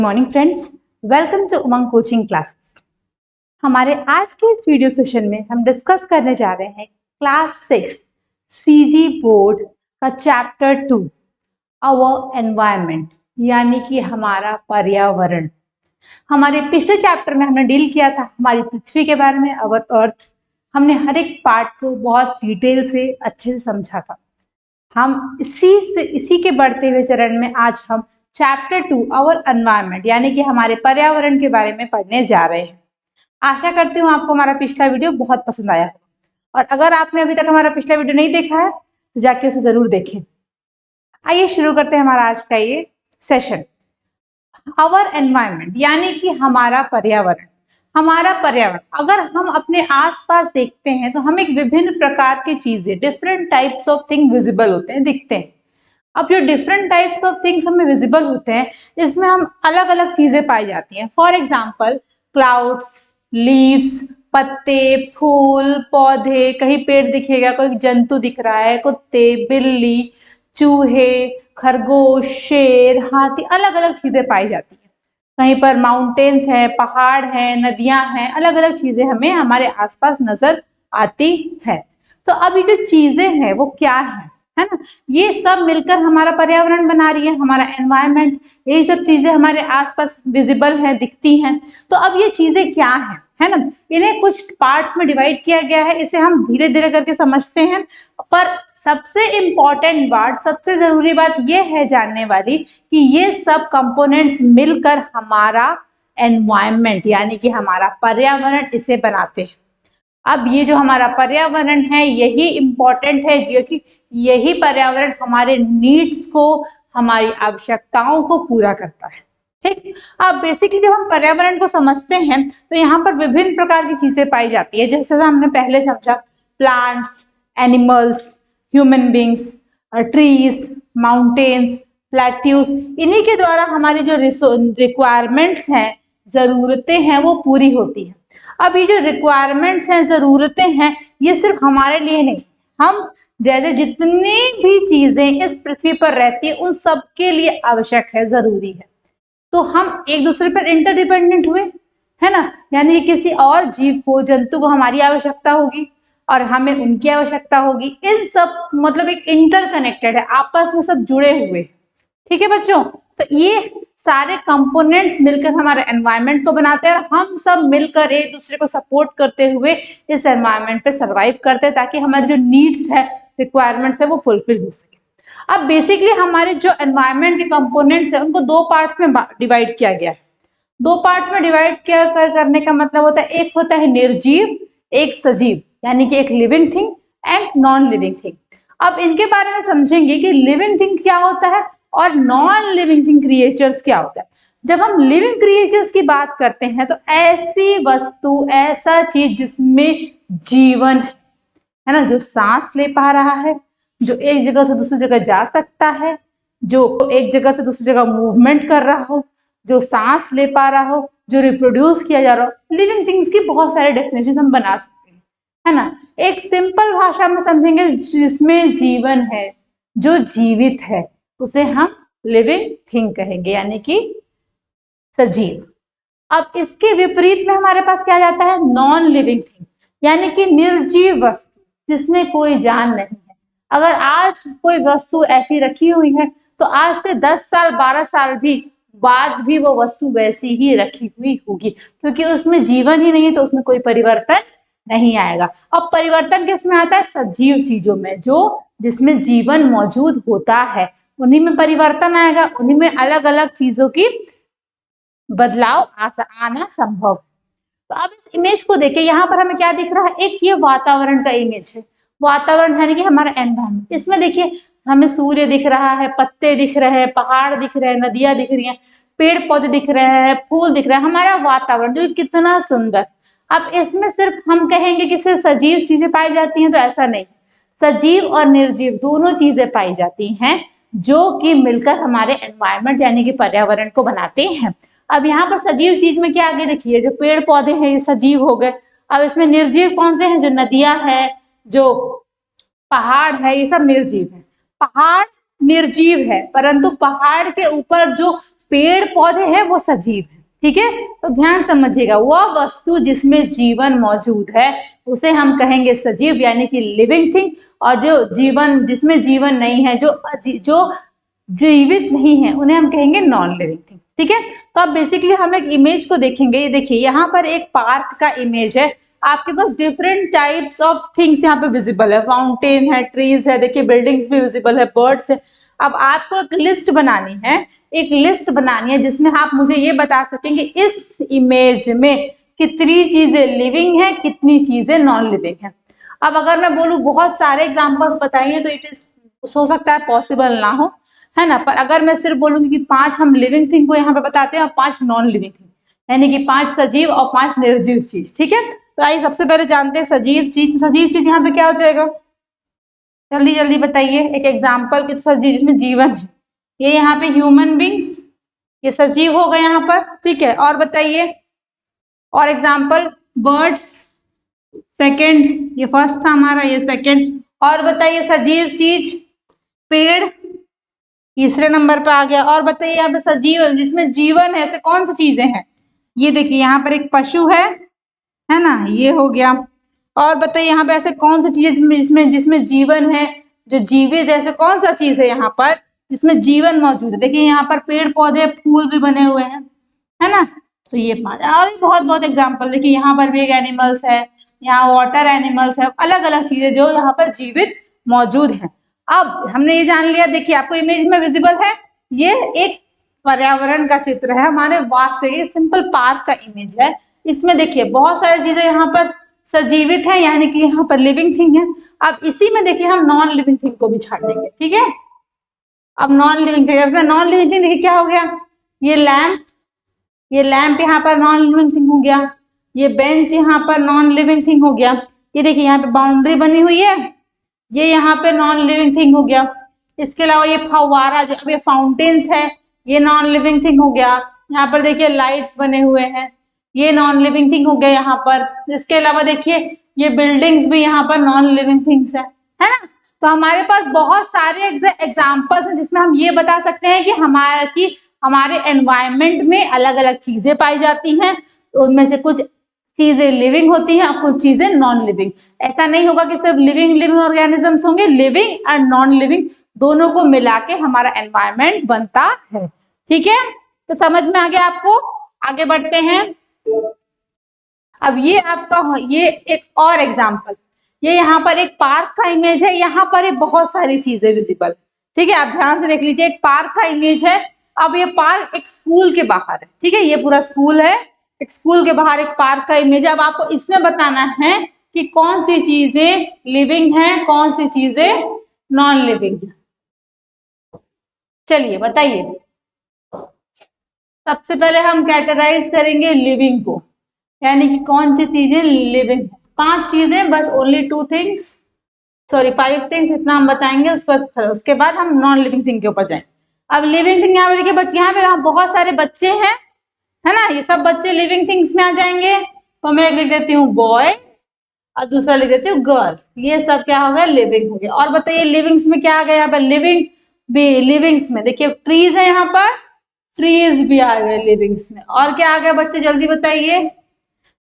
Morning friends, welcome to Umang coaching classes. हमारे आज के इस वीडियो सेशन में हम डिस्कस करने जा रहे हैं क्लास 6 सीजी बोर्ड का चैप्टर 2 आवर एनवायरनमेंट, यानी कि हमारा पर्यावरण। हमारे पिछले चैप्टर में हमने डील किया था हमारी पृथ्वी के बारे में, अवर अर्थ। हमने हर एक पार्ट को बहुत डिटेल से अच्छे से समझा था। हम इसी के बढ़ते हुए चरण में आज हम चैप्टर 2 आवर एनवायरनमेंट यानी कि हमारे पर्यावरण के बारे में पढ़ने जा रहे हैं। आशा करती हूँ आपको हमारा पिछला वीडियो बहुत पसंद आया होगा, और अगर आपने अभी तक हमारा पिछला वीडियो नहीं देखा है तो जाके उसे जरूर देखें। आइए शुरू करते हैं हमारा आज का ये सेशन। आवर एनवायरनमेंट यानी कि हमारा पर्यावरण। हमारा पर्यावरण, अगर हम अपने आसपास देखते हैं तो हमें विभिन्न प्रकार की चीजें, different types of thing visible होते हैं, दिखते हैं। अब जो डिफरेंट टाइप्स ऑफ थिंग्स हमें विजिबल होते हैं, इसमें हम अलग अलग चीजें पाई जाती हैं। फॉर एग्जाम्पल क्लाउड्स, लीव्स, पत्ते, फूल, पौधे, कहीं पेड़ दिखेगा, कोई जंतु दिख रहा है, कुत्ते, बिल्ली, चूहे, खरगोश, शेर, हाथी, अलग अलग चीजें पाई जाती हैं। कहीं पर माउंटेन्स हैं, पहाड़ हैं, नदियां हैं, अलग अलग चीजें हमें हमारे आसपास नजर आती है। तो अब ये जो चीजें हैं वो क्या है ना, ये सब मिलकर हमारा पर्यावरण बना रही है, हमारा एनवायरनमेंट। यही सब चीजें हमारे आसपास विजिबल हैं, दिखती हैं। तो अब ये चीजें क्या है ना, इन्हें कुछ पार्ट्स में डिवाइड किया गया है। इसे हम धीरे धीरे करके समझते हैं, पर सबसे इम्पोर्टेंट बात, सबसे जरूरी बात यह है जानने वाली कि ये सब कंपोनेंट्स मिलकर हमारा एनवायरनमेंट यानी कि हमारा पर्यावरण इसे बनाते हैं। अब ये जो हमारा पर्यावरण है यही इम्पोर्टेंट है, क्योंकि यही पर्यावरण हमारे नीड्स को, हमारी आवश्यकताओं को पूरा करता है। ठीक। अब बेसिकली जब हम पर्यावरण को समझते हैं तो यहाँ पर विभिन्न प्रकार की चीजें पाई जाती है। जैसे हमने पहले समझा, plants, animals, human beings, trees, mountains, plateaus, इन्हीं के द्वारा हमारी जो रिक्वायरमेंट्स हैं, जरूरतें हैं, वो पूरी होती है। अब ये जो रिक्वायरमेंट्स हैं, जरूरतें हैं, ये सिर्फ हमारे लिए नहीं, हम जैसे जितनी भी चीजें इस पृथ्वी पर रहती है उन सब के लिए आवश्यक है, जरूरी है। तो हम एक दूसरे पर इंटरडिपेंडेंट हुए, है ना, यानी किसी और जीव को, जंतु को हमारी आवश्यकता होगी और हमें उनकी आवश्यकता होगी। इन सब मतलब एक इंटरकनेक्टेड है, आपस में सब जुड़े हुए हैं। ठीक है बच्चों, तो ये सारे कंपोनेंट्स मिलकर हमारे एनवायरनमेंट को बनाते हैं, और हम सब मिलकर एक दूसरे को सपोर्ट करते हुए इस एनवायरनमेंट पे सरवाइव करते हैं, ताकि हमारी जो नीड्स है, रिक्वायरमेंट्स है, वो फुलफिल हो सके। अब बेसिकली हमारे जो एनवायरनमेंट के कंपोनेंट्स है उनको दो पार्ट्स में डिवाइड किया गया है। दो पार्ट्स में डिवाइड करने का मतलब होता है, एक होता है निर्जीव, एक सजीव, यानी कि एक living thing and non living thing. अब इनके बारे में समझेंगे कि लिविंग थिंग क्या होता है और नॉन लिविंग थिंग क्रिएचर्स क्या होता है। जब हम लिविंग क्रिएचर्स की बात करते हैं तो ऐसी वस्तु, ऐसा चीज जिसमें जीवन है ना, जो सांस ले पा रहा है, जो एक जगह से दूसरी जगह जा सकता है, जो एक जगह से दूसरी जगह मूवमेंट कर रहा हो, जो सांस ले पा रहा हो, जो रिप्रोड्यूस किया जा रहा हो। लिविंग थिंग्स की बहुत सारे डेफिनेशन हम बना सकते हैं, है ना। एक सिंपल भाषा में समझेंगे, जिसमें जीवन है, जो जीवित है, उसे हम लिविंग थिंग कहेंगे, यानी कि सजीव। अब इसके विपरीत में हमारे पास क्या जाता है, नॉन लिविंग थिंग, यानी कि निर्जीव वस्तु, जिसमें कोई जान नहीं है। अगर आज कोई वस्तु ऐसी रखी हुई है तो आज से 10 साल 12 साल भी बाद भी वो वस्तु वैसी ही रखी हुई होगी, क्योंकि उसमें जीवन ही नहीं है, तो उसमें कोई परिवर्तन नहीं आएगा। अब परिवर्तन किसमें आता है, सजीव चीजों में, जो जिसमें जीवन मौजूद होता है, उन्हीं में परिवर्तन आएगा, उन्हीं में अलग अलग चीजों की बदलाव आना संभव है। तो अब इस इमेज को देखिए, यहाँ पर हमें क्या दिख रहा है, एक ये वातावरण का इमेज है। वातावरण यानी कि हमारा एनवायरनमेंट। इसमें देखिए हमें सूर्य दिख रहा है, पत्ते दिख रहे हैं, पहाड़ दिख रहे हैं, नदियां दिख रही हैं, पेड़ पौधे दिख रहे हैं, फूल दिख रहे हैं, हमारा वातावरण जो कितना सुंदर। अब इसमें सिर्फ हम कहेंगे कि सिर्फ सजीव चीजें पाई जाती हैं, तो ऐसा नहीं। सजीव और निर्जीव दोनों चीजें पाई जाती हैं, जो कि मिलकर हमारे एनवायरनमेंट यानी कि पर्यावरण को बनाते हैं। अब यहाँ पर सजीव चीज में क्या आगे देखिए, जो पेड़ पौधे हैं ये सजीव हो गए। अब इसमें निर्जीव कौन से हैं, जो नदियां है, जो पहाड़ है, ये सब निर्जीव है। पहाड़ निर्जीव है, परंतु पहाड़ के ऊपर जो पेड़ पौधे हैं वो सजीव है, ठीक है। तो ध्यान समझिएगा, वह वस्तु जिसमें जीवन मौजूद है उसे हम कहेंगे सजीव यानी कि लिविंग थिंग, और जो जीवन जिसमें जीवन नहीं है, जो जीवित नहीं है, उन्हें हम कहेंगे नॉन लिविंग थिंग, ठीक है। तो अब बेसिकली हम एक इमेज को देखेंगे। ये देखिए यहाँ पर एक पार्क का इमेज है, आपके पास डिफरेंट टाइप्स ऑफ थिंग्स यहाँ पे विजिबल है, फाउंटेन है, ट्रीज है, देखिए बिल्डिंग्स भी विजिबल है, बर्ड्स है। अब आपको एक लिस्ट बनानी है, जिसमें आप मुझे ये बता सकें कि इस इमेज में कितनी चीजें लिविंग है, कितनी चीजें नॉन लिविंग है। अब अगर मैं बोलूं बहुत सारे एग्जांपल्स बताइए तो इट इज हो सकता है पॉसिबल ना हो, है ना। पर अगर मैं सिर्फ बोलूंगी कि 5 हम लिविंग थिंग को यहाँ पे बताते हैं और 5 नॉन लिविंग थिंग, यानी कि 5 सजीव और 5 निर्जीव चीज, ठीक है। तो आइए सबसे पहले जानते हैं सजीव चीज। सजीव चीज यहाँ पे क्या हो जाएगा, जल्दी जल्दी बताइए एक एग्जाम्पल कि तो सजीव जिसमें जीवन है। ये यहाँ पे ह्यूमन बींग्स, ये सजीव हो गए यहाँ पर, ठीक है। और बताइए, और एग्जाम्पल बर्ड्स, सेकंड, ये फर्स्ट था हमारा, ये सेकंड। और बताइए सजीव चीज, पेड़ तीसरे नंबर पे आ गया। और बताइए यहाँ पे सजीव जिसमें जीवन है ऐसे कौन सी चीजें हैं, ये देखिए यहाँ पर एक पशु है ना, ये हो गया। और बताइए यहाँ पे ऐसे कौन सी चीजें जिसमें जीवन है, जो जीवित ऐसे कौन सा चीज है यहाँ पर जिसमें जीवन मौजूद है। देखिए यहाँ पर पेड़ पौधे फूल भी बने हुए हैं, है ना। तो ये 5 और भी बहुत बहुत एग्जाम्पल, देखिए यहाँ पर भी एक एनिमल्स है, यहाँ वाटर एनिमल्स है, अलग अलग चीजें जो यहाँ पर जीवित मौजूद है। अब हमने ये जान लिया, देखिए आपको इमेज में विजिबल है, ये एक पर्यावरण का चित्र है, हमारे वास्तविक ये सिंपल पार्क का इमेज है। इसमें देखिए बहुत सारी चीजें यहाँ पर सजीवित है, यानी कि यहाँ पर लिविंग थिंग है। अब इसी में देखिए हम नॉन लिविंग थिंग को भी छाड़ देंगे, ठीक है। अब non living thing, non living thing देखिए क्या हो गया, ये लैंप यहाँ पर नॉन लिविंग थिंग हो गया, ये बेंच यहाँ पर नॉन लिविंग थिंग हो गया, ये देखिए यहाँ पे बाउंड्री बनी हुई है, ये यहाँ पे नॉन लिविंग थिंग हो गया। इसके अलावा ये फव्वारा जो ये फाउंटेन्स है, ये नॉन लिविंग थिंग हो गया। यहाँ पर देखिए लाइट्स बने हुए हैं, ये नॉन लिविंग थिंग हो गया यहाँ पर। इसके अलावा देखिए ये बिल्डिंग्स भी यहाँ पर नॉन लिविंग थिंग्स है ना। तो हमारे पास बहुत सारे एग्जाम्पल्स हैं जिसमें हम ये बता सकते हैं कि हमारे एनवायरमेंट में अलग अलग चीजें पाई जाती हैं, तो उनमें से कुछ चीजें लिविंग होती हैं और कुछ चीजें नॉन लिविंग। ऐसा नहीं होगा कि सिर्फ लिविंग ऑर्गेनिजम्स होंगे, लिविंग और नॉन लिविंग दोनों को मिला के हमारा एनवायरमेंट बनता है, ठीक है। तो समझ में आ गया आपको, आगे बढ़ते हैं। अब ये एक और एग्जाम्पल, ये यहाँ पर एक पार्क का इमेज है, यहाँ पर बहुत सारी चीजें विजिबल, ठीक है। आप ध्यान से देख लीजिए, एक पार्क का इमेज है। अब ये पार्क एक स्कूल के बाहर है, ठीक है, ये पूरा स्कूल है, एक स्कूल के बाहर एक पार्क का इमेज है। अब आपको इसमें बताना है कि कौन सी चीजें लिविंग है, कौन सी चीजें नॉन लिविंग है। चलिए बताइए, सबसे पहले हम कैटेगराइज करेंगे लिविंग को, यानी कि कौन सी चीजें लिविंग है। 5 चीजें बस, ओनली 2 थिंग्स, सॉरी 5 थिंग्स, इतना हम बताएंगे। उसके बाद हम नॉन लिविंग थिंग के ऊपर जाएंगे। अब लिविंग थिंग यहाँ पे देखिए, यहाँ पे बहुत सारे बच्चे हैं, है ना, ये सब बच्चे लिविंग थिंग्स में आ जाएंगे। तो मैं एक लिख देती हूँ बॉय और दूसरा लिख देती हूँ गर्ल्स, ये सब क्या हो गया, लिविंग हो गया। और बताइए लिविंग्स में क्या आ गया, यहाँ पर लिविंग्स में देखिए ट्रीज है, यहाँ पर ट्रीज भी आ गए लिविंग्स में। और क्या आ गया बच्चे, जल्दी बताइए,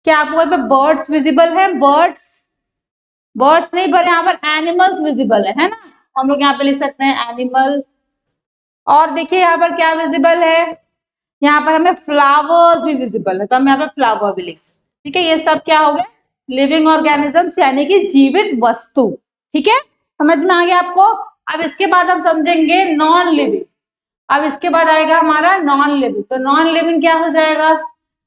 क्या आपको यहाँ पे बर्ड्स विजिबल है, बर्ड्स नहीं, पर यहाँ पर एनिमल्स विजिबल है ना। हम लोग यहाँ पे लिख सकते हैं एनिमल। और देखिए यहाँ पर क्या विजिबल है, यहाँ पर हमें फ्लावर्स भी विजिबल है, तो हम यहाँ पे फ्लावर भी लिख सकते हैं, ठीक है। ये सब क्या हो गए, लिविंग ऑर्गेनिजम्स, यानी कि जीवित वस्तु, ठीक है। समझ में आ गया आपको। अब इसके बाद हम समझेंगे नॉन लिविंग। अब इसके बाद आएगा हमारा नॉन लिविंग। तो नॉन लिविंग क्या हो जाएगा,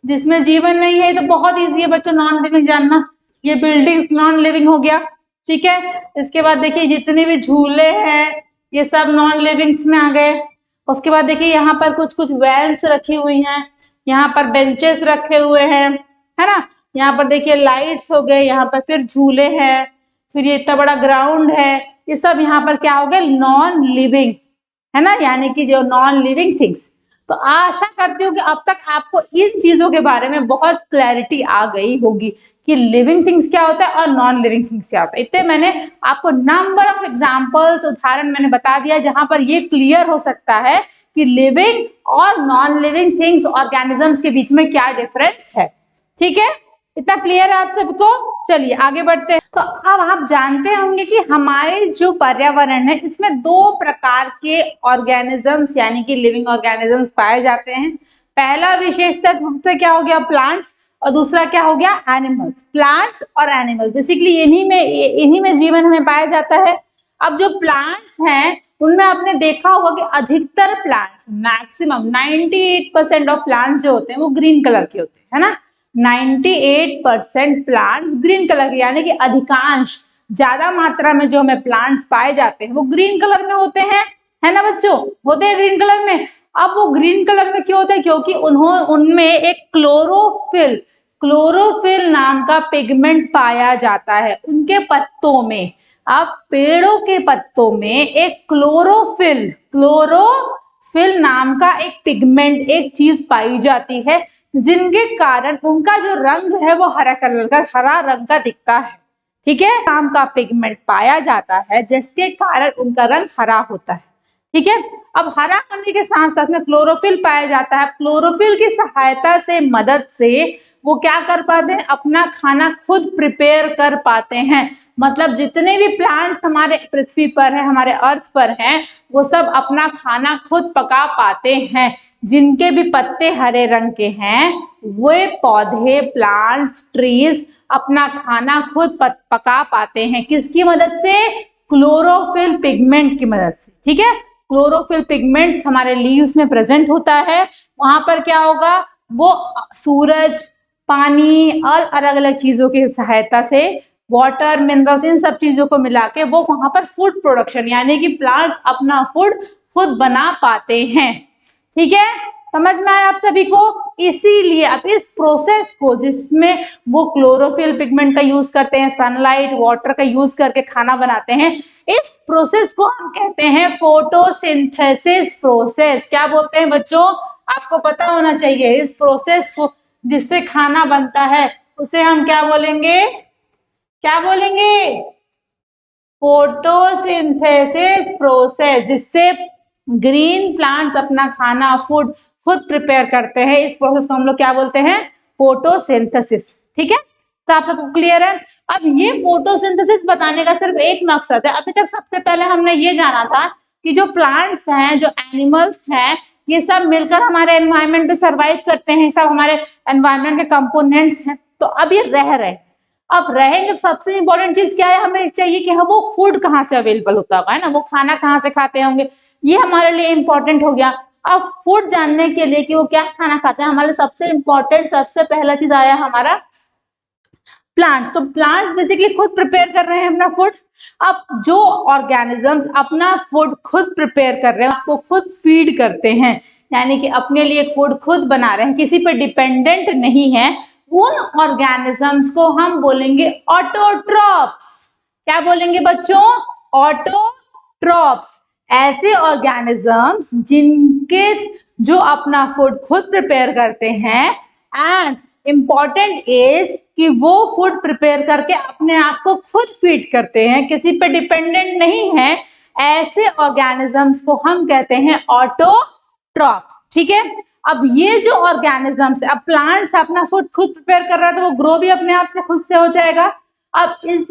जिसमें जीवन नहीं है। तो बहुत ईजी है बच्चों नॉन लिविंग जानना, ये बिल्डिंग्स नॉन लिविंग हो गया, ठीक है। इसके बाद देखिए जितने भी झूले हैं ये सब नॉन लिविंग्स में आ गए। उसके बाद देखिए यहाँ पर कुछ वैन्स रखी हुई हैं, यहाँ पर बेंचेस रखे हुए हैं, है ना। यहाँ पर देखिए लाइट्स हो गए, यहाँ पर फिर झूले हैं, फिर ये इतना बड़ा ग्राउंड है, ये सब यहाँ पर क्या हो गए, नॉन लिविंग, है ना, यानी कि जो नॉन लिविंग थिंग्स। तो आशा करती हूँ कि अब तक आपको इन चीजों के बारे में बहुत क्लैरिटी आ गई होगी कि लिविंग थिंग्स क्या होता है और नॉन लिविंग थिंग्स क्या होता है। इतने मैंने आपको नंबर ऑफ एग्जांपल्स, उदाहरण मैंने बता दिया जहां पर ये क्लियर हो सकता है कि लिविंग और नॉन लिविंग थिंग्स, ऑर्गेनिजम्स के बीच में क्या डिफरेंस है। ठीक है, इतना क्लियर है आप सबको। चलिए आगे बढ़ते हैं। तो अब आप जानते होंगे कि हमारे जो पर्यावरण है इसमें दो प्रकार के ऑर्गेनिजम्स यानी कि लिविंग ऑर्गेनिजम्स पाए जाते हैं। पहला विशेषता क्या हो गया, प्लांट्स, और दूसरा क्या हो गया, एनिमल्स। प्लांट्स और एनिमल्स बेसिकली इन्हीं में जीवन हमें पाया जाता है। अब जो प्लांट्स हैं उनमें आपने देखा होगा कि अधिकतर प्लांट्स, मैक्सिमम 98% ऑफ प्लांट्स जो होते हैं वो ग्रीन कलर के होते हैं, है ना। 98% प्लांट्स ग्रीन कलर के, यानी कि अधिकांश, ज्यादा मात्रा में जो हमें प्लांट्स पाए जाते हैं वो ग्रीन कलर में होते हैं, है ना बच्चों, होते हैं ग्रीन कलर में। अब वो ग्रीन कलर में क्यों होते हैं, क्योंकि उनमें एक क्लोरोफिल नाम का पिगमेंट पाया जाता है उनके पत्तों में। अब पेड़ों के पत्तों में एक क्लोरोफिल नाम का एक पिगमेंट, एक चीज पाई जाती है जिनके कारण उनका जो रंग है वो हरा रंग का दिखता है। ठीक है, नाम का पिगमेंट पाया जाता है जिसके कारण उनका रंग हरा होता है। ठीक है, अब हरा होने के साथ साथ में क्लोरोफिल पाया जाता है। क्लोरोफिल की सहायता से, मदद से वो क्या कर पाते हैं, अपना खाना खुद प्रिपेयर कर पाते हैं। मतलब जितने भी प्लांट्स हमारे पृथ्वी पर है, हमारे अर्थ पर हैं, वो सब अपना खाना खुद पका पाते हैं। जिनके भी पत्ते हरे रंग के हैं वे पौधे, प्लांट्स, ट्रीज अपना खाना खुद पका पाते हैं। किसकी मदद से, क्लोरोफिल पिगमेंट की मदद से। ठीक है, क्लोरोफिल पिगमेंट्स हमारे लीव्स में प्रेजेंट होता है। वहां पर क्या होगा, वो सूरज, पानी और अलग अलग चीजों की सहायता से, वाटर, मिनरल्स, इन सब चीजों को मिला के वो वहां पर फूड प्रोडक्शन, यानी कि प्लांट्स अपना फूड खुद बना पाते हैं। ठीक है, समझ में आया आप सभी को। इसीलिए अब इस प्रोसेस को, जिसमें वो क्लोरोफिल पिगमेंट का यूज करते हैं, सनलाइट, वाटर का यूज करके खाना बनाते हैं, इस प्रोसेस को हम कहते हैं फोटोसिंथेसिस प्रोसेस। क्या बोलते हैं बच्चों, आपको पता होना चाहिए। इस प्रोसेस को, जिससे खाना बनता है, उसे हम क्या बोलेंगे, क्या बोलेंगे, फोटोसिंथेसिस प्रोसेस, जिससे ग्रीन प्लांट्स अपना खाना, फूड खुद प्रिपेयर करते हैं। इस प्रोसेस को हम लोग क्या बोलते हैं, फोटोसिंथेसिस। ठीक है, तो आप सबको क्लियर है। अब ये फोटोसिंथेसिस बताने का सिर्फ एक मकसद है। अभी तक सबसे पहले हमने ये जाना था कि जो प्लांट्स हैं, जो एनिमल्स हैं, ये सब मिलकर हमारे एनवायरनमेंट पे सर्वाइव करते हैं, सब हमारे एनवायरनमेंट के कंपोनेंट्स हैं। तो अब ये रह रहे हैं। अब रहेंगे, सबसे इंपॉर्टेंट चीज क्या है, हमें चाहिए कि हम वो फूड कहाँ से अवेलेबल होता होगा, है ना, वो खाना कहाँ से खाते होंगे, ये हमारे लिए इंपॉर्टेंट हो गया। अब फूड जानने के लिए कि वो क्या खाना खाते हैं, हमारे सबसे इंपॉर्टेंट, सबसे पहला चीज आया हमारा प्लांट्स। तो प्लांट्स बेसिकली खुद प्रिपेयर कर रहे हैं अपना फूड। अब जो ऑर्गेनिजम्स अपना फूड खुद प्रिपेयर कर रहे हैं, आपको खुद फीड करते हैं, यानी कि अपने लिए फूड खुद बना रहे हैं, किसी पर डिपेंडेंट नहीं है, उन ऑर्गेनिजम्स को हम बोलेंगे ऑटोट्रॉप्स। क्या बोलेंगे बच्चों, ऑटोट्रॉप्स। ऐसे ऑर्गेनिजम्स जिनके, जो अपना फूड खुद प्रिपेयर करते हैं, एंड इंपॉर्टेंट इज कि वो फूड प्रिपेयर करके अपने आप को खुद फीड करते हैं, किसी पे डिपेंडेंट नहीं है। ऐसे ऑर्गेनिजम्स को हम कहते हैं ऑटोट्रॉप्स। ठीक है, अब ये जो ऑर्गेनिजम्स, अब प्लांट्स अपना फूड खुद प्रिपेयर कर रहा है तो वो ग्रो भी अपने आप से खुद से हो जाएगा। अब इन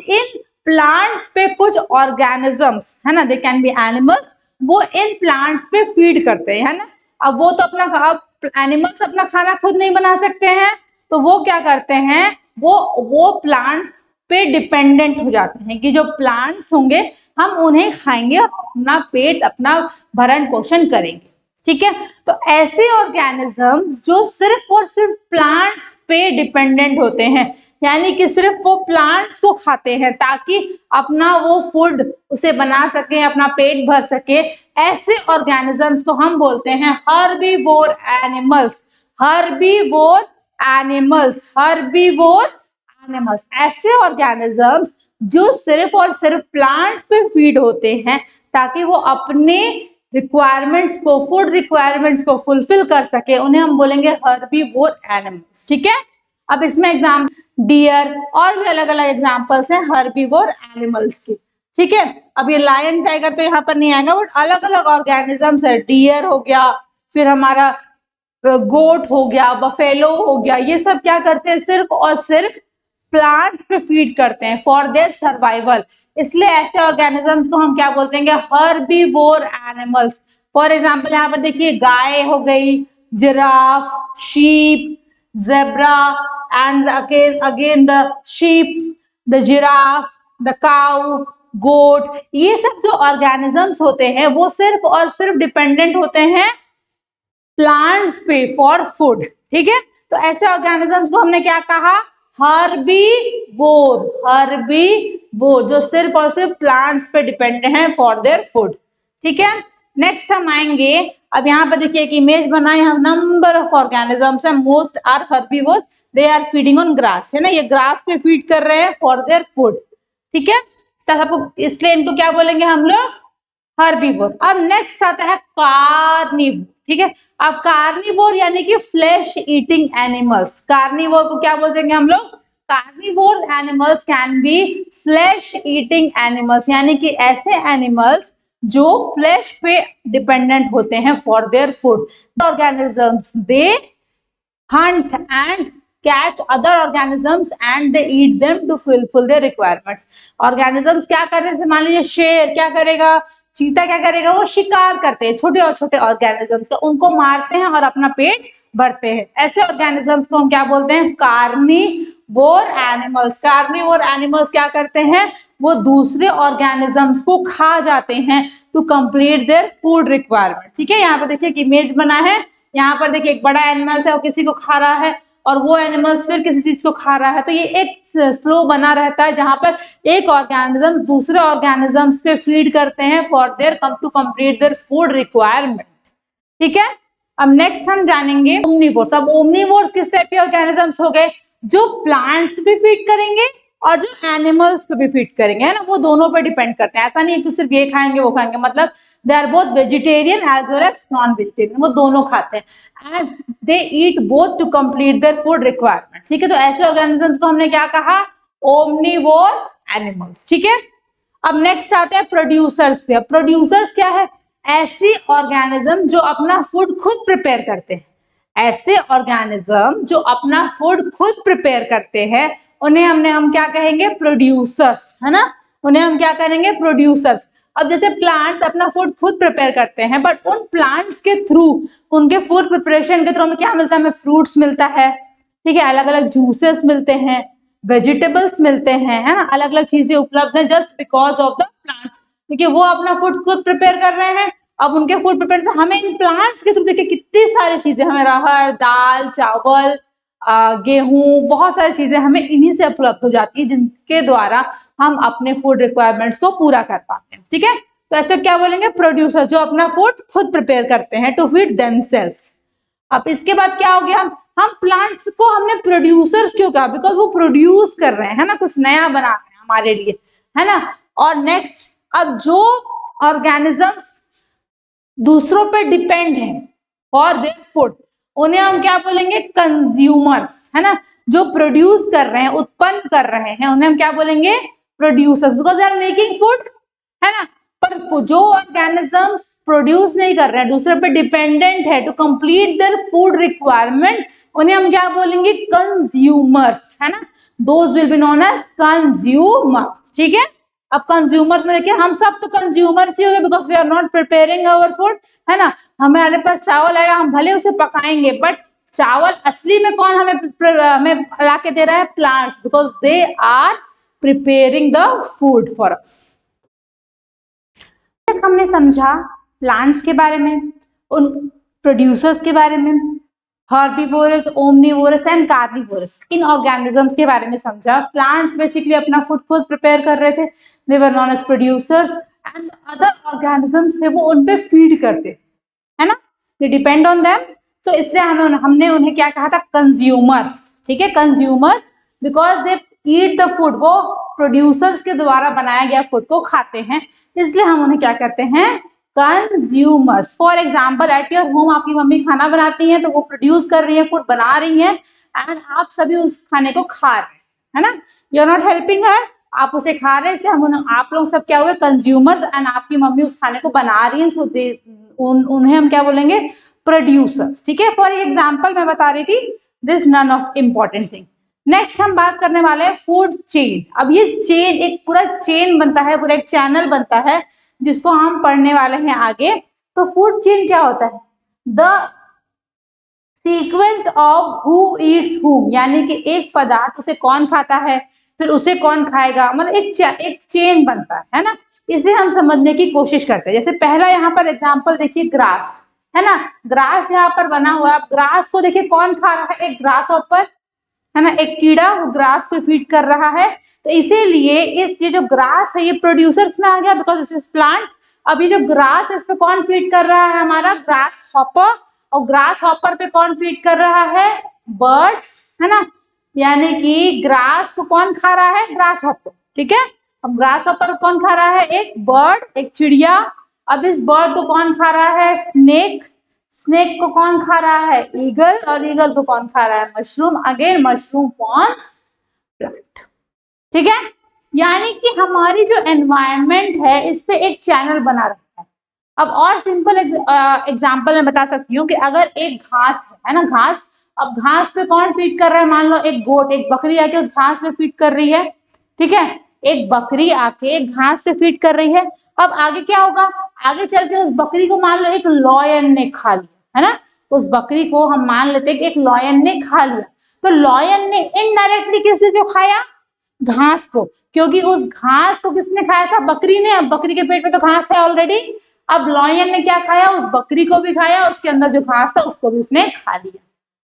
प्लांट्स पे कुछ ऑर्गेनिजम्स, है ना, दे कैन बी एनिमल्स, वो इन प्लांट्स पे फीड करते हैं, है ना। अब वो तो अपना, अब एनिमल्स अपना खाना खुद नहीं बना सकते हैं, तो वो क्या करते हैं, वो प्लांट्स पे डिपेंडेंट हो जाते हैं कि जो प्लांट्स होंगे हम उन्हें खाएंगे और अपना पेट, अपना भरण पोषण करेंगे। ठीक है, तो ऐसे ऑर्गेनिज्म जो सिर्फ और सिर्फ प्लांट्स पे डिपेंडेंट होते हैं, यानी कि सिर्फ वो प्लांट्स को खाते हैं ताकि अपना वो फूड उसे बना सके, अपना पेट भर सके, ऐसे ऑर्गेनिजम्स को हम बोलते हैं herbivore animals. Herbivore animals, herbivore animals, ऐसे ऑर्गेनिजम्स जो सिर्फ और सिर्फ प्लांट्स पे फीड होते हैं ताकि वो अपने रिक्वायरमेंट्स को, फूड रिक्वायरमेंट्स को फुलफिल कर सके, उन्हें हम बोलेंगे हर्बीवोर एनिमल्स। ठीक है, अब इसमें एग्जाम डियर और भी अलग अलग एग्जाम्पल्स हैं हर्बीवोर एनिमल्स की। ठीक है, अब ये लायन टाइगर तो यहाँ पर नहीं आएगा, बट अलग अलग ऑर्गेनिजम्स है, डियर हो गया, फिर हमारा गोट हो गया, बफेलो हो गया, ये सब क्या करते हैं, सिर्फ और सिर्फ प्लांट्स पे फीड करते हैं फॉर देयर सर्वाइवल। इसलिए ऐसे ऑर्गेनिजम्स को हम क्या बोलते हैं, हर्बीवोर एनिमल्स। फॉर एग्जाम्पल यहाँ पर देखिए गाय हो गई, giraffe, sheep, zebra and again the sheep, the giraffe, the cow, goat, ये सब जो ऑर्गेनिजम्स होते हैं वो सिर्फ और सिर्फ डिपेंडेंट होते हैं प्लांट्स पे फॉर फूड। ठीक है, तो ऐसे ऑर्गेनिजम्स को हमने क्या कहा, हर्बीवोर, हर्बीवोर जो सिर्फ और सिर्फ प्लांट्स पे डिपेंडेंट है फॉर देयर फूड। ठीक है, नेक्स्ट हम आएंगे, अब यहाँ पर देखिए एक इमेज बनाए हैं, नंबर ऑफ ऑर्गेनिजम्स है, most are herbivore, they are feeding on grass, है ना, ये ग्रास पे फीड कर रहे हैं फॉर देयर फूड। ठीक है, इसलिए इनको क्या बोलेंगे हम लोग, हर्बीवोर। अब नेक्स्ट आता है कार्निवोर। ठीक है, अब कार्निवोर यानी कि फ्लैश ईटिंग एनिमल्स, कार्निवोर को क्या बोलेंगे हम लोग, carnivore animals can be flesh eating animals, यानी कि ऐसे एनिमल्स जो फ्लैश पे डिपेंडेंट होते हैं for their food. Organisms they hunt and catch other organisms and they eat them to fulfil their requirements. Organisms क्या कर रहे हैं, मान लीजिए शेर क्या करेगा, चीता क्या करेगा, वो शिकार करते हैं छोटे और छोटे ऑर्गेनिजम्स का, उनको मारते हैं और अपना पेट भरते हैं। ऐसे ऑर्गेनिजम्स को हम क्या बोलते हैं, कार्निवोर एनिमल्स। कार्निवोर एनिमल्स क्या करते हैं, वो दूसरे ऑर्गेनिजम्स को खा जाते हैं to complete their food requirement. ठीक है, यहाँ पर देखिए एक इमेज बना है, यहाँ पर देखिए एक बड़ा एनिमल्स है, वो किसी को खा रहा है और वो एनिमल्स फिर किसी चीज को खा रहा है, तो ये एक फ्लो बना रहता है जहां पर एक ऑर्गेनिज्म दूसरे ऑर्गेनिजम्स पे फीड करते हैं for their to complete their food requirement. ठीक है, अब नेक्स्ट हम जानेंगे ओमनीवोर्स। अब ओमनीवोर्स किस टाइप के ऑर्गेनिजम्स हो गए, जो प्लांट्स पे फीड करेंगे और जो एनिमल्स पे भी फीड करेंगे, है ना, वो दोनों पे डिपेंड करते हैं। ऐसा नहीं है कि सिर्फ ये खाएंगे वो खाएंगे, मतलब they are both vegetarian as well as non vegetarian, वो दोनों खाते हैं and they eat both to complete their food requirement. ठीक है, तो ऐसे ऑर्गेनिजम्स को हमने क्या कहा, ओमनीवोर एनिमल्स। ठीक है, अब नेक्स्ट आते हैं प्रोड्यूसर्स पे। अब प्रोड्यूसर्स क्या है, ऐसी ऑर्गेनिज्म जो अपना फूड खुद प्रिपेयर करते हैं, ऐसे ऑर्गेनिज्म जो अपना फूड खुद प्रिपेयर करते हैं उन्हें हम क्या कहेंगे, प्रोड्यूसर्स, है ना, उन्हें हम क्या करेंगे, प्रोड्यूसर्स। अब जैसे प्लांट्स अपना फूड खुद प्रिपेयर करते हैं, बट उन प्लांट्स के थ्रू, उनके फूड प्रिपरेशन के थ्रू हमें क्या मिलता है, हमें फ्रूट्स मिलता है, ठीक है, अलग अलग जूसेस मिलते हैं, वेजिटेबल्स मिलते हैं, है ना, अलग अलग चीजें उपलब्ध है just because of the plants, क्योंकि वो अपना फूड खुद प्रिपेयर कर रहे हैं। अब उनके फूड प्रिपेयर से हमें इन प्लांट्स के थ्रू देखिए कितनी सारी चीजें, हमें अरहर, दाल, चावल, गेहूं, बहुत सारी चीजें हमें इन्हीं से उपलब्ध हो जाती है, जिनके द्वारा हम अपने फूड रिक्वायरमेंट्स को पूरा कर पाते हैं। ठीक है, तो ऐसे क्या बोलेंगे, प्रोड्यूसर जो अपना फूड खुद प्रिपेयर करते हैं टू फीड देमसेल्व्स। अब इसके बाद क्या हो गया, हम प्लांट्स को हमने प्रोड्यूसर्स क्यों कहा, बिकॉज वो प्रोड्यूस कर रहे हैं, है ना, कुछ नया बना रहे हैं हमारे लिए, है ना। और नेक्स्ट, अब जो ऑर्गेनिजम्स दूसरों पे डिपेंड है फॉर देयर फूड, उन्हें हम क्या बोलेंगे, कंज्यूमर्स, है ना, जो प्रोड्यूस कर रहे हैं, उत्पन्न कर रहे हैं, उन्हें हम क्या बोलेंगे, producers, because they are making food, है ना। पर जो ऑर्गेनिजम्स प्रोड्यूस नहीं कर रहे हैं, दूसरे पे डिपेंडेंट है to complete their food requirement, उन्हें हम क्या बोलेंगे, कंज्यूमर्स, है ना, those will be known as consumers. ठीक है, अब कंज्यूमर्स में देखिए हम सब तो कंज्यूमर्स ही हो गए, because we are not preparing our food, है ना, हमारे पास चावल आएगा, हम भले उसे पकाएंगे, बट चावल असली में कौन हमें ला के दे रहा है, plants, because they are preparing the food for us. हमने समझा प्लांट्स के बारे में, उन प्रोड्यूसर्स के बारे में, हर्बीवोरस, ओमनीवोरस एंड कार्निवोरस, इन ऑर्गेनिजम्स के बारे में समझा। प्लांट्स बेसिकली अपना फूड खुद प्रिपेयर कर रहे थे, they were known as producers, and other organisms थे वो उन पे फीड करते, है ना, दे डिपेंड ऑन देम, तो इसलिए हमने उन्हें क्या कहा था, कंज्यूमर्स। ठीक है, consumers because they eat the food, वो प्रोड्यूसर्स के द्वारा बनाया गया फूड को खाते हैं, इसलिए हम उन्हें क्या करते हैं, consumers. For example at your home आपकी मम्मी खाना बनाती हैं तो वो प्रोड्यूस कर रही है, फूड बना रही हैं एंड आप सभी उस खाने को खा रहे हैं, है ना। You are not helping her, आप उसे खा रहे हैं, आप लोग सब क्या हुए कंज्यूमर्स एंड आपकी मम्मी उस खाने को बना रही है, उन्हें हम क्या बोलेंगे प्रोड्यूसर्स, ठीक है। फॉर एग्जाम्पल मैं बता रही थी this none of important thing. Next हम बात करने वाले हैं फूड चेन। अब ये चेन एक पूरा चेन बनता है, पूरा एक चैनल बनता है जिसको हम पढ़ने वाले हैं आगे। तो फूड चेन क्या होता है, the sequence of who Yeats हुम, यानी कि एक पदार्थ उसे कौन खाता है फिर उसे कौन खाएगा, मतलब एक चेन बनता है ना। इसे हम समझने की कोशिश करते हैं। जैसे पहला यहाँ पर एग्जाम्पल देखिए ग्रास, है ना, ग्रास यहाँ पर बना हुआ है। ग्रास को देखिए कौन खा रहा है, एक ग्रास हॉपर, है ना, एक कीड़ा वो ग्रास पे फीड कर रहा है। तो इसीलिए ये जो ग्रास है ये प्रोड्यूसर्स में आ गया बिकॉज दिस इज प्लांट। अब ये जो ग्रास है इस पे कौन फीड कर रहा है, हमारा ग्रास हॉपर, और ग्रास हॉपर पे कौन फीड कर रहा है, बर्ड्स, है ना। यानी कि ग्रास को कौन खा रहा है, ग्रास हॉपर, ठीक है। अब ग्रास हॉपर कौन खा रहा है, एक बर्ड, एक चिड़िया। अब इस बर्ड को कौन खा रहा है, स्नेक, स्नेक को कौन खा रहा है, ईगल, और ईगल को कौन खा रहा है, mushroom. Again mushroom forms plant, ठीक है। यानी कि हमारी जो एनवायरनमेंट है इस पे एक चैनल बना रहता है। अब और सिंपल एग्जांपल मैं बता सकती हूँ कि अगर एक घास है ना, घास, अब घास पे कौन फीड कर रहा है, मान लो एक गोट, एक बकरी आके उस घास पे फीड कर रही है, ठीक है। एक बकरी आके घास पे फीड कर रही है। अब आगे क्या होगा, आगे चल के उस बकरी को मान लो एक लॉयन ने खा लिया, है ना। उस बकरी को हम मान लेते हैं कि एक लॉयन ने खा लिया। तो लॉयन ने इनडायरेक्टली किस चीज को खाया, घास को, क्योंकि उस घास को किसने खाया था, बकरी ने। अब बकरी के पेट में तो घास है ऑलरेडी। अब लॉयन ने क्या खाया, उस बकरी को भी खाया, उसके अंदर जो घास था उसको भी उसने खा लिया,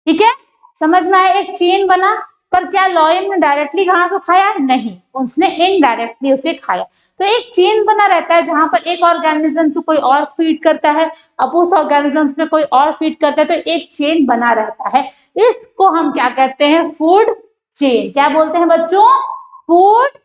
ठीक है। समझ में आया, एक चेन बना। पर क्या लॉयन ने डायरेक्टली घास को खाया, नहीं, उसने इनडायरेक्टली उसे खाया। तो एक चेन बना रहता है जहां पर एक ऑर्गेनिज्म से कोई और फीड करता है, अब उस ऑर्गेनिज्म में कोई और फीड करता है, तो एक चेन बना रहता है। इसको हम क्या कहते हैं, फूड चेन। क्या बोलते हैं बच्चों, फूड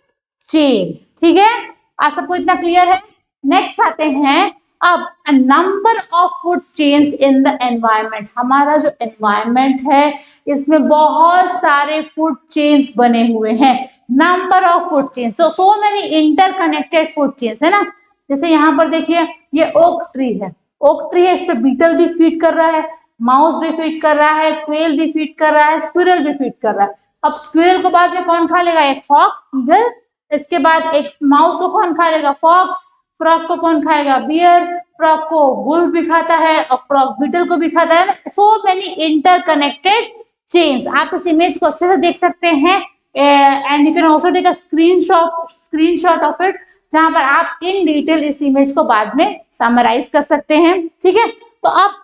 चेन, ठीक है। आज सबको इतना क्लियर है। नेक्स्ट आते हैं अब number of food chains in the environment. हमारा जो एनवायरनमेंट है इसमें बहुत सारे फूड चेन्स बने हुए हैं। Number of food chains, so many interconnected food chains, है ना। जैसे यहाँ पर देखिए ये ओक ट्री है, ओक ट्री है, इस पे बीटल भी फीड कर रहा है, माउस भी फीड कर रहा है, क्वेल भी फीड कर रहा है, स्क्विरल भी फीड कर रहा है। अब स्क्विरल को बाद में कौन खा लेगा, एक हॉक, ईगल। इसके बाद एक माउस को कौन खा लेगा, फॉक्स। फ्रॉग को कौन खाएगा, बियर। फ्रॉग को वुल्फ भी खाता है और फ्रॉग बीटल को भी खाता है। So many interconnected chains. आप इस इमेज को अच्छे से देख सकते हैं and you can also take a screenshot of it, जहां पर आप इन डिटेल इस इमेज को बाद में समराइज कर सकते हैं, ठीक है। तो आप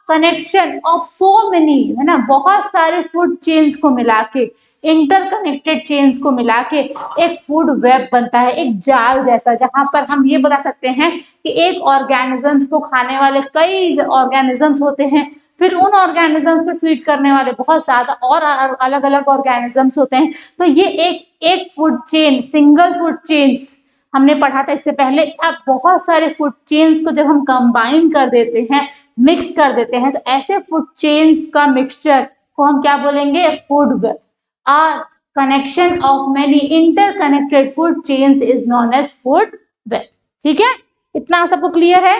कनेक्शन ऑफ सो मेनी, है ना, बहुत सारे फूड चेन्स को मिला के, इंटरकनेक्टेड चेन्स को मिला के एक फूड वेब बनता है, एक जाल जैसा, जहां पर हम ये बता सकते हैं कि एक ऑर्गेनिजम्स को खाने वाले कई ऑर्गेनिजम्स होते हैं, फिर उन ऑर्गेनिजम्स पे फीड करने वाले बहुत ज्यादा और अलग अलग ऑर्गेनिजम्स होते हैं। तो ये एक food chain, single food chains हमने पढ़ा था इससे पहले। अब बहुत सारे फूड चेन्स को जब हम कंबाइन कर देते हैं, मिक्स कर देते हैं, तो ऐसे फूड चेन्स का मिक्सचर को हम क्या बोलेंगे, food web. A connection of many interconnected food chains is known as food web, ठीक है। इतना सबको क्लियर है।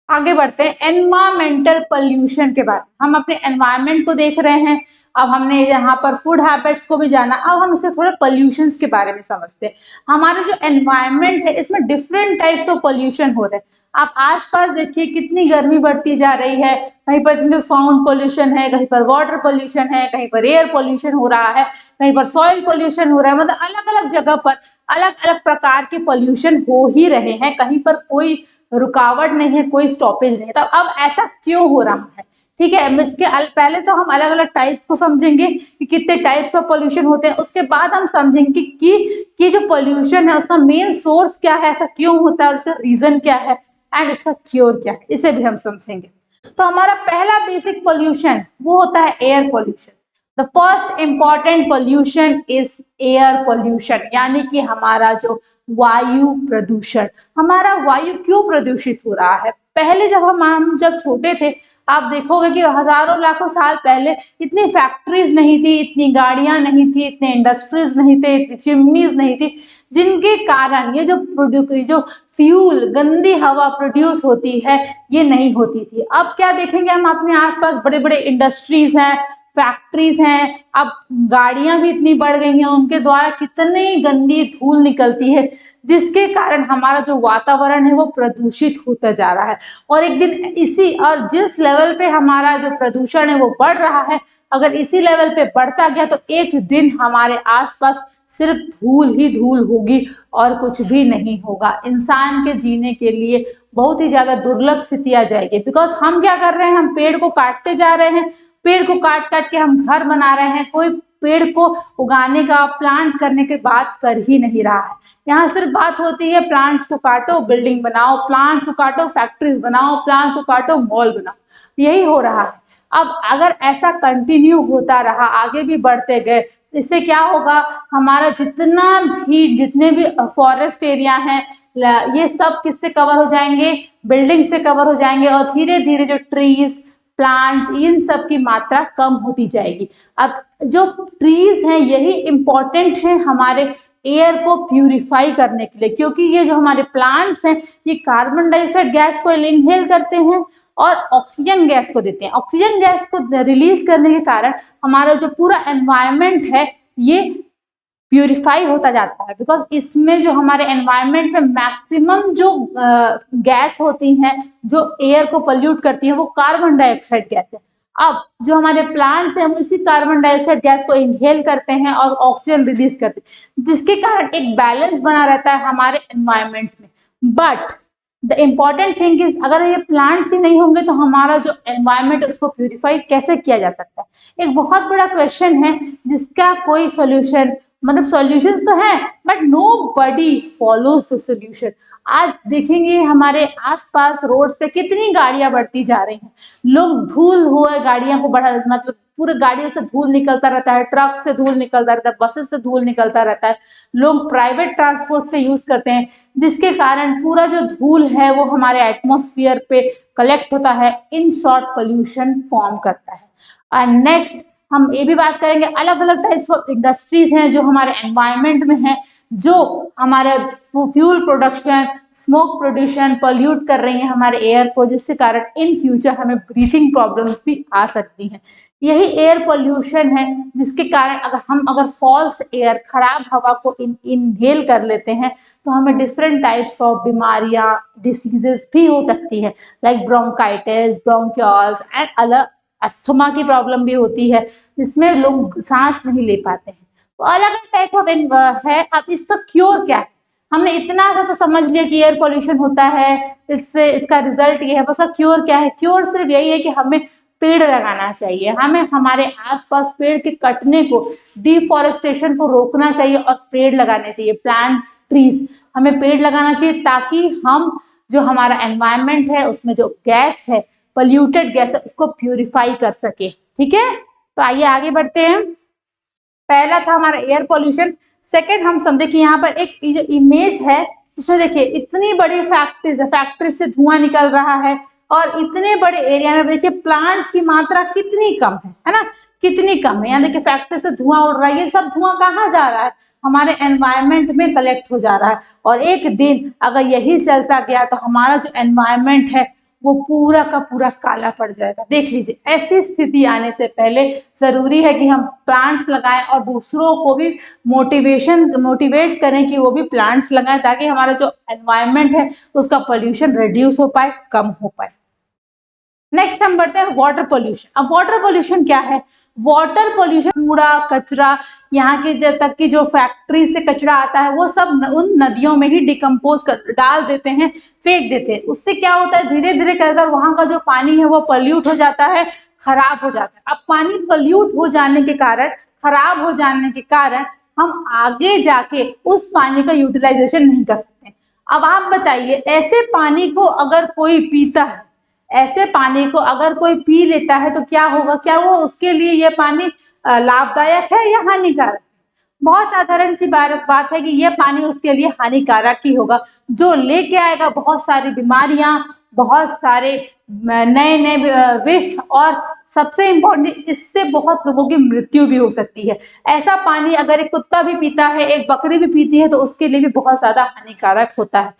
आगे बढ़ते हैं एनवायरमेंटल पोल्यूशन के बारे में। हम अपने एनवायरमेंट को देख रहे हैं, अब हमने यहाँ पर फूड हैबिट्स को भी जाना, अब हम इससे थोड़े पोल्यूशंस के बारे में समझते हैं। हमारे जो एनवायरमेंट है इसमें डिफरेंट टाइप्स ऑफ पोल्यूशन हो रहे हैं। आप आसपास देखिए कितनी गर्मी बढ़ती जा रही है, कहीं पर साउंड पोल्यूशन है, कहीं पर वाटर पोल्यूशन है, कहीं पर एयर पोल्यूशन हो रहा है, कहीं पर सॉइल पोल्यूशन हो रहा है। मतलब अलग अलग जगह पर अलग अलग प्रकार के पोल्यूशन हो ही रहे हैं, कहीं पर कोई रुकावट नहीं है, कोई स्टॉपेज नहीं है। तो अब ऐसा क्यों हो रहा है, ठीक है। इसके पहले तो हम अलग अलग टाइप को समझेंगे कि कितने टाइप्स ऑफ पोल्यूशन होते हैं, उसके बाद हम समझेंगे कि जो पोल्यूशन है उसका मेन सोर्स क्या है, ऐसा क्यों होता है और उसका रीजन क्या है एंड इसका क्योर क्या है, इसे भी हम समझेंगे। तो हमारा पहला बेसिक पोल्यूशन वो होता है air pollution. The first important pollution is air pollution, यानी कि हमारा जो वायु प्रदूषण। हमारा वायु क्यों प्रदूषित हो रहा है? पहले जब हम जब छोटे थे, आप देखोगे कि हजारों लाखों साल पहले इतनी फैक्ट्रीज नहीं थी, इतनी गाड़ियां नहीं थी, इतने इंडस्ट्रीज नहीं थे, इतनी चिमनीज नहीं थी, जिनके कारण ये जो फ्यूल, गंदी हवा प्रोड्यूस होती है, ये नहीं होती थी। अब क्या देखेंगे हम अपने आसपास, बड़े बड़े इंडस्ट्रीज हैं, फैक्ट्रीज हैं, अब गाड़ियां भी इतनी बढ़ गई हैं, उनके द्वारा कितनी गंदी धूल निकलती है, जिसके कारण हमारा जो वातावरण है वो प्रदूषित होता जा रहा है। और एक दिन और जिस लेवल पे हमारा जो प्रदूषण है वो बढ़ रहा है, अगर इसी लेवल पे बढ़ता गया तो एक दिन हमारे आसपास सिर्फ धूल ही धूल होगी और कुछ भी नहीं होगा। इंसान के जीने के लिए बहुत ही ज्यादा दुर्लभ स्थिति आ जाएगी। बिकॉज हम क्या कर रहे हैं, हम पेड़ को काटते जा रहे हैं, पेड़ को काट काट के हम घर बना रहे हैं, कोई पेड़ को उगाने का, प्लांट करने की बात कर ही नहीं रहा है। यहाँ सिर्फ बात होती है प्लांट्स को काटो बिल्डिंग बनाओ, प्लांट्स को काटो फैक्ट्रीज बनाओ, प्लांट्स को काटो मॉल बनाओ, यही हो रहा है। अब अगर ऐसा कंटिन्यू होता रहा, आगे भी बढ़ते गए, इससे क्या होगा, हमारा जितने भी फॉरेस्ट एरिया हैं, ये सब किससे कवर हो जाएंगे, बिल्डिंग से कवर हो जाएंगे, और धीरे धीरे जो ट्रीज, प्लांट्स, इन सब की मात्रा कम होती जाएगी। अब जो ट्रीज हैं यही इंपॉर्टेंट हैं हमारे एयर को प्यूरिफाई करने के लिए, क्योंकि ये जो हमारे प्लांट्स हैं ये कार्बन डाइऑक्साइड गैस को इनहेल करते हैं और ऑक्सीजन गैस को देते हैं। ऑक्सीजन गैस को रिलीज करने के कारण हमारा जो पूरा एनवायरनमेंट है ये प्यूरिफाई होता जाता है। बिकॉज इसमें जो हमारे एनवायरनमेंट में मैक्सिमम जो गैस होती हैं जो एयर को पोल्यूट करती हैं वो कार्बन डाइऑक्साइड गैस है। अब जो हमारे प्लांट्स हैं वो इसी कार्बन डाइऑक्साइड गैस को इनहेल करते हैं और ऑक्सीजन रिलीज करते हैं, जिसके कारण एक बैलेंस बना रहता है हमारे एनवायरनमेंट में। But the important thing is, अगर ये प्लांट्स ही नहीं होंगे तो हमारा जो एनवायरनमेंट उसको प्यूरिफाई कैसे किया जा सकता है? एक बहुत बड़ा क्वेश्चन है जिसका कोई सोल्यूशन, मतलब सॉल्यूशंस तो हैं but nobody follows the solution. आज देखेंगे हमारे आसपास रोड्स पे कितनी गाड़ियां बढ़ती जा रही हैं, लोग धूल हुए गाड़ियां को बढ़ा, मतलब पूरे गाड़ियों से धूल निकलता रहता है, ट्रक से धूल निकलता रहता है, बसेस से धूल निकलता रहता है, लोग प्राइवेट ट्रांसपोर्ट से यूज करते हैं, जिसके कारण पूरा जो धूल है वो हमारे एटमॉस्फेयर पे कलेक्ट होता है, इन शॉर्ट पोल्यूशन फॉर्म करता है। और नेक्स्ट हम ये भी बात करेंगे, अलग अलग टाइप्स ऑफ इंडस्ट्रीज हैं जो हमारे एनवायरनमेंट में हैं, जो हमारे fuel production, smoke production pollute कर रही हैं हमारे एयर को, जिसके कारण इन फ्यूचर हमें ब्रीथिंग प्रॉब्लम्स भी आ सकती हैं। यही एयर पोल्यूशन है जिसके कारण अगर फॉल्स एयर, खराब हवा को इनहेल कर लेते हैं तो हमें डिफरेंट टाइप्स ऑफ बीमारियां, डिसीजेस भी हो सकती हैं, लाइक ब्रोंकाइटिस, ब्रोंकियोल्स एंड अलग अस्थमा की प्रॉब्लम भी होती है, जिसमें लोग सांस नहीं ले पाते हैं। तो अलग अलग टाइप ऑफ है। अब इसका क्योर क्या है? हमने इतना सा तो समझ लिया कि एयर पोल्यूशन होता है, इससे इसका रिजल्ट ये है, बस का क्योर क्या है? क्योर सिर्फ यही है कि हमें पेड़ लगाना चाहिए, हमें हमारे आसपास पेड़ के कटने को, डिफॉरेस्टेशन को रोकना चाहिए और पेड़ लगाने चाहिए, प्लांट ट्रीज, हमें पेड़ लगाना चाहिए ताकि हम जो हमारा एनवायरनमेंट है उसमें जो गैस है, पोल्यूटेड गैस है, उसको प्यूरिफाई कर सके। ठीक है, तो आइए आगे बढ़ते हैं। पहला था हमारा एयर पोल्यूशन। सेकंड हम समझे कि यहाँ पर एक जो इमेज है उसमें देखिए इतनी बड़ी फैक्ट्रीज है, फैक्ट्रीज से धुआं निकल रहा है और इतने बड़े एरिया में देखिए प्लांट्स की मात्रा कितनी कम है ना, कितनी कम है। यहाँ देखिए फैक्ट्री से धुआं उड़ रहा है, ये सब धुआं कहाँ जा रहा है? हमारे एनवायरनमेंट में कलेक्ट हो जा रहा है। और एक दिन अगर यही चलता गया तो हमारा जो एनवायरनमेंट है वो पूरा का पूरा काला पड़ जाएगा। देख लीजिए, ऐसी स्थिति आने से पहले जरूरी है कि हम प्लांट्स लगाएं और दूसरों को भी मोटिवेट करें कि वो भी प्लांट्स लगाएं, ताकि हमारा जो एनवायरनमेंट है उसका पोल्यूशन रिड्यूस हो पाए, कम हो पाए। नेक्स्ट हम बढ़ते हैं वाटर पोल्यूशन। अब वाटर पोल्यूशन क्या है? वाटर पोल्यूशन कूड़ा कचरा, यहाँ की तक की जो फैक्ट्री से कचरा आता है वो सब उन नदियों में ही डिकम्पोज कर डाल देते हैं, फेंक देते हैं। उससे क्या होता है, धीरे धीरे कर वहाँ का जो पानी है वो पोल्यूट हो जाता है, खराब हो जाता है। अब पानी पोल्यूट हो जाने के कारण, खराब हो जाने के कारण हम आगे जाके उस पानी का यूटिलाइजेशन नहीं कर सकते। अब आप बताइए, ऐसे पानी को अगर कोई पीता है ऐसे पानी को अगर कोई पी लेता है तो क्या होगा, क्या वो उसके लिए ये पानी लाभदायक है या हानिकारक? बहुत साधारण सी बात है कि ये पानी उसके लिए हानिकारक ही होगा, जो लेके आएगा बहुत सारी बीमारियां, बहुत सारे नए नए विष, और सबसे इम्पोर्टेंट इससे बहुत लोगों की मृत्यु भी हो सकती है। ऐसा पानी अगर एक कुत्ता भी पीता है, एक बकरी भी पीती है, तो उसके लिए भी बहुत ज्यादा हानिकारक होता है।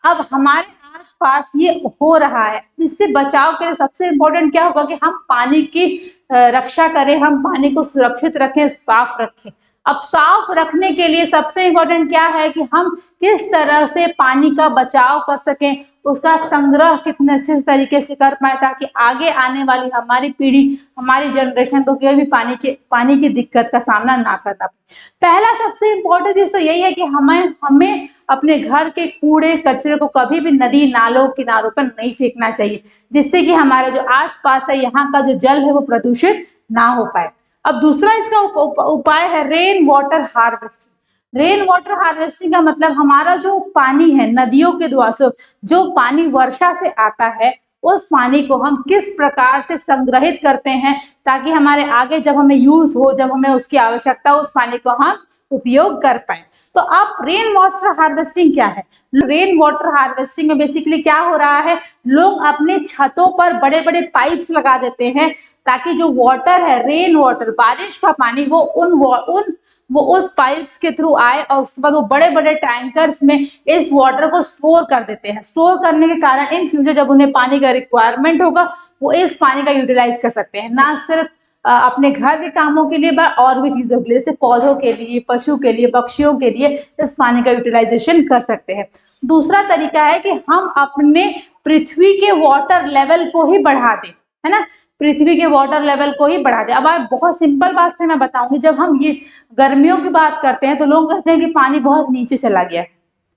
अब हमारे आसपास ये हो रहा है, इससे बचाव के लिए सबसे इम्पोर्टेंट क्या होगा कि हम पानी की रक्षा करें, हम पानी को सुरक्षित रखें, साफ रखें। अब साफ रखने के लिए सबसे इम्पोर्टेंट क्या है कि हम किस तरह से पानी का बचाव कर सकें, उसका संग्रह कितने अच्छे तरीके से कर पाए, ताकि आगे आने वाली हमारी पीढ़ी, हमारी जनरेशन को कोई भी पानी की दिक्कत का सामना ना करना पड़े। पहला सबसे इम्पोर्टेंट चीज तो यही है कि हमें अपने घर के कूड़े कचरे को कभी भी नदी नालों किनारों पर नहीं फेंकना चाहिए, जिससे कि हमारा जो आसपास है, यहाँ का जो जल है वो प्रदूषित ना हो पाए। अब दूसरा इसका उपाय है rain water harvesting. Rain water harvesting का मतलब हमारा जो पानी है नदियों के द्वारा से, जो पानी वर्षा से आता है, उस पानी को हम किस प्रकार से संग्रहित करते हैं, ताकि हमारे आगे जब हमें यूज हो, जब हमें उसकी आवश्यकता हो, उस पानी को हम उपयोग कर पाए। तो अब रेन वाटर हार्वेस्टिंग क्या है? रेन वाटर हार्वेस्टिंग में बेसिकली क्या हो रहा है, लोग अपने छतों पर बड़े बड़े पाइप्स लगा देते हैं, ताकि जो वाटर है, रेन वाटर, बारिश का पानी, वो उस पाइप्स के थ्रू आए, और उसके बाद वो बड़े बड़े टैंकर्स में इस वाटर को स्टोर कर देते हैं। स्टोर करने के कारण इन फ्यूचर जब उन्हें पानी का रिक्वायरमेंट होगा, वो इस पानी का यूटिलाइज कर सकते हैं, ना सिर्फ अपने घर के कामों के लिए, और भी चीजों के लिए, जैसे पौधों के लिए, पशु के लिए, पक्षियों के लिए इस पानी का यूटिलाइजेशन कर सकते हैं। दूसरा तरीका है कि हम अपने पृथ्वी के वाटर लेवल को ही बढ़ा दें, है ना, पृथ्वी के वाटर लेवल को ही बढ़ा दें। अब आप बहुत सिंपल बात से मैं बताऊंगी, जब हम ये गर्मियों की बात करते हैं तो लोग कहते हैं कि पानी बहुत नीचे चला गया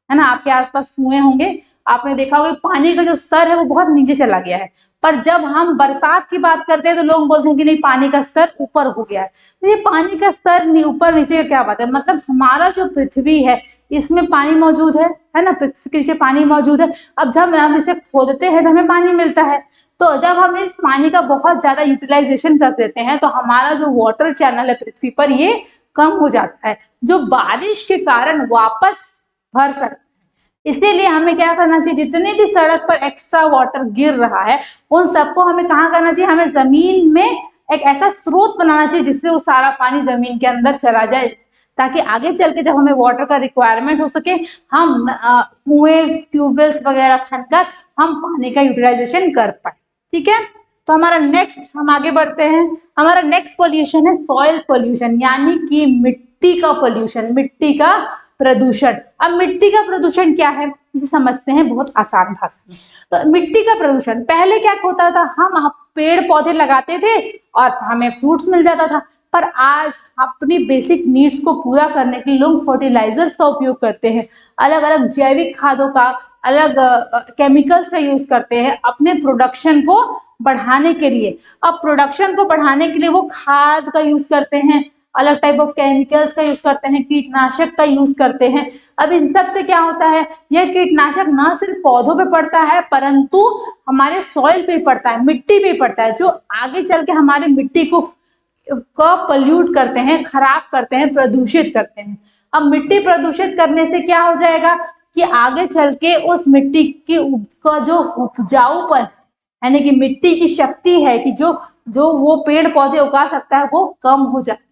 है ना, आपके आसपास कुएं होंगे, आपने देखा होगा पानी का जो स्तर है वो बहुत नीचे चला गया है। पर जब हम बरसात की बात करते हैं तो लोग बोलते हैं कि नहीं, पानी का स्तर ऊपर हो गया है। तो ये पानी का स्तर ऊपर नीचे का क्या बात है, मतलब हमारा जो पृथ्वी है इसमें पानी मौजूद है ना, पृथ्वी के नीचे पानी मौजूद है। अब जब हम इसे खोदते हैं तो हमें पानी मिलता है, तो जब हम इस पानी का बहुत ज्यादा यूटिलाइजेशन कर देते हैं तो हमारा जो वाटर चैनल है पृथ्वी पर, ये कम हो जाता है, जो बारिश के कारण वापस भर सकता है। इसीलिए हमें क्या करना चाहिए, जितने भी सड़क पर एक्स्ट्रा वाटर गिर रहा है उन सबको हमें कहाँ करना चाहिए, हमें जमीन में एक ऐसा स्रोत बनाना चाहिए जिससे वो सारा पानी जमीन के अंदर चला जाए, ताकि आगे चल के जब हमें वाटर का रिक्वायरमेंट हो सके, हम कुएं ट्यूबवेल्स वगैरह खनकर हम पानी का यूटिलाइजेशन कर पाए। ठीक है, तो हमारा नेक्स्ट, हम आगे बढ़ते हैं। हमारा नेक्स्ट पोल्यूशन है सॉइल पोल्यूशन, यानी कि मिट्टी का पोल्यूशन, मिट्टी का प्रदूषण। अब मिट्टी का प्रदूषण क्या है, इसे समझते हैं बहुत आसान भाषा में। तो मिट्टी का प्रदूषण, पहले क्या होता था, हम पेड़ पौधे लगाते थे और हमें फ्रूट्स मिल जाता था, पर आज अपनी बेसिक नीड्स को पूरा करने के लिए लोग फर्टिलाइजर्स का उपयोग करते हैं, अलग अलग जैविक खादों का, अलग केमिकल्स का यूज करते हैं अपने प्रोडक्शन को बढ़ाने के लिए। अब प्रोडक्शन को बढ़ाने के लिए वो खाद का यूज करते हैं, अलग टाइप ऑफ केमिकल्स का यूज करते हैं, कीटनाशक का यूज करते हैं। अब इन सब से क्या होता है, यह कीटनाशक न सिर्फ पौधों पे पड़ता है परंतु हमारे सॉइल पे पड़ता है, मिट्टी पे पड़ता है, जो आगे चल के हमारी मिट्टी को पल्यूट करते हैं, खराब करते हैं, प्रदूषित करते हैं। अब मिट्टी प्रदूषित करने से क्या हो जाएगा कि आगे चल के उस मिट्टी की का जो उपजाऊपन, यानी कि मिट्टी की शक्ति है कि जो जो वो पेड़ पौधे उगा सकता है, वो कम हो जाता है।